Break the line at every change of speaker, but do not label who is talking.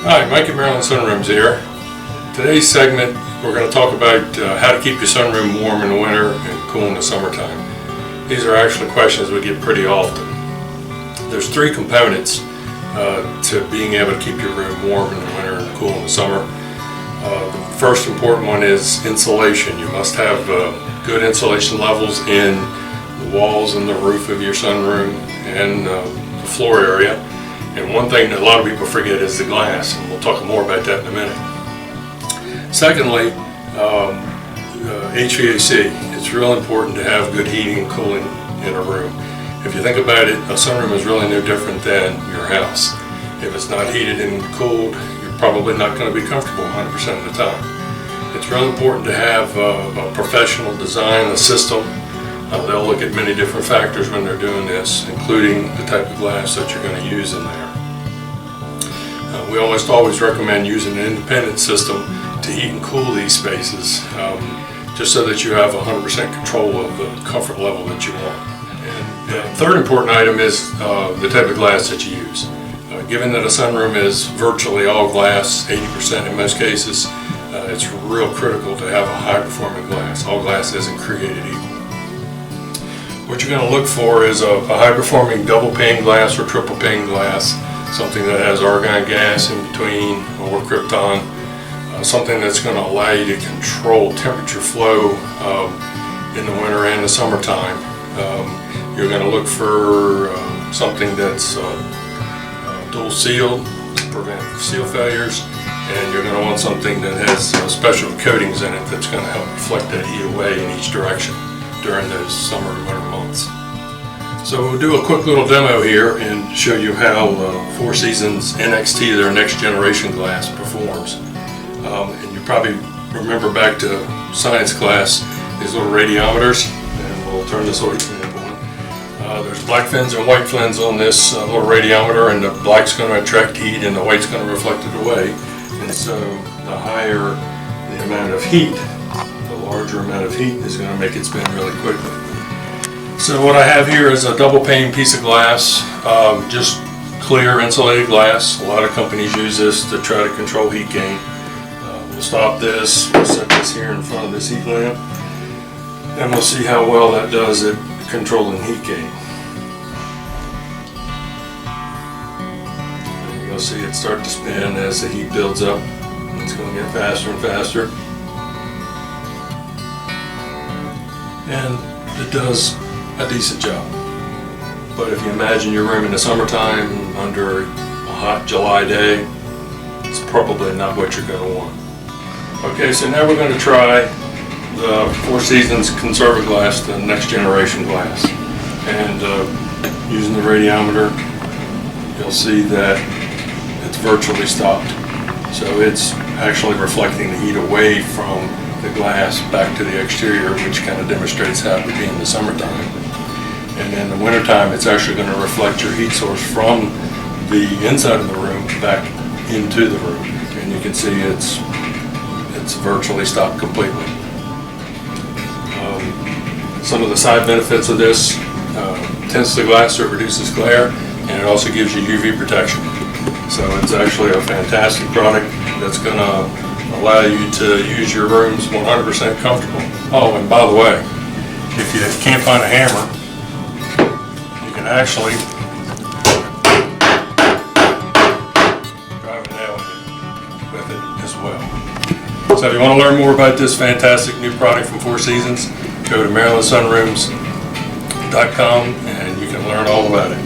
Hi, Mike at Maryland Sunrooms here. Today's segment, we're going to talk about how to keep your sunroom warm in the winter and cool in the summertime. These are actually questions we get pretty often. There's three components to being able to keep your room warm in the winter and cool in the summer. The first important one is insulation. You must have good insulation levels in the walls and the roof of your sunroom and the floor area. And one thing that a lot of people forget is the glass, and we'll talk more about that in a minute. Secondly, HVAC. It's real important to have good heating and cooling in a room. If you think about it, a sunroom is really no different than your house. If it's not heated and cooled, you're probably not going to be comfortable 100% of the time. It's real important to have a professional design, a system. They'll look at many different factors when they're doing this, including the type of glass that you're going to use in there. We almost always recommend using an independent system to heat and cool these spaces, just so that you have 100% control of the comfort level that you want. And the third important item is the type of glass that you use. Given that a sunroom is virtually all glass, 80% in most cases, it's real critical to have a high-performing glass. All glass isn't created equal. What you're going to look for is a high-performing double pane glass or triple pane glass, something that has argon gas in between or krypton, something that's going to allow you to control temperature flow in the winter and the summertime. You're going to look for something that's dual sealed to prevent seal failures, and you're going to want something that has special coatings in it that's going to help reflect that heat away in each direction during those summer and winter months. So we'll do a quick little demo here and show you how Four Seasons NXT, their next generation glass, performs. And you probably remember back to science class, these little radiometers, and we'll turn this little lamp on. There's black fins and white fins on this little radiometer, and the black's going to attract heat and the white's going to reflect it away. And so the higher the amount of heat, the larger amount of heat is going to make it spin really quickly. So what I have here is a double pane piece of glass, just clear insulated glass. A lot of companies use this to try to control heat gain. We'll stop this, we'll set this here in front of this heat lamp, and we'll see how well that does at controlling heat gain. And you'll see it start to spin as the heat builds up. It's going to get faster and faster. And it does a decent job. But if you imagine your room in the summertime under a hot July day, it's probably not what you're going to want. Okay, so now we're going to try the Four Seasons ConservaGlass, the next generation glass. And using the radiometer, you'll see that it's virtually stopped. So it's actually reflecting the heat away from the glass back to the exterior, which kind of demonstrates how it would be in the summertime. And in the wintertime, it's actually going to reflect your heat source from the inside of the room back into the room. And you can see it's virtually stopped completely. Some of the side benefits of this, tints the glass so it reduces glare, and it also gives you UV protection. So it's actually a fantastic product that's going to allow you to use your rooms 100% comfortable. Oh, and by the way, if you can't find a hammer, you can actually drive a nail with it as well. So if you want to learn more about this fantastic new product from Four Seasons, go to MarylandSunrooms.com and you can learn all about it.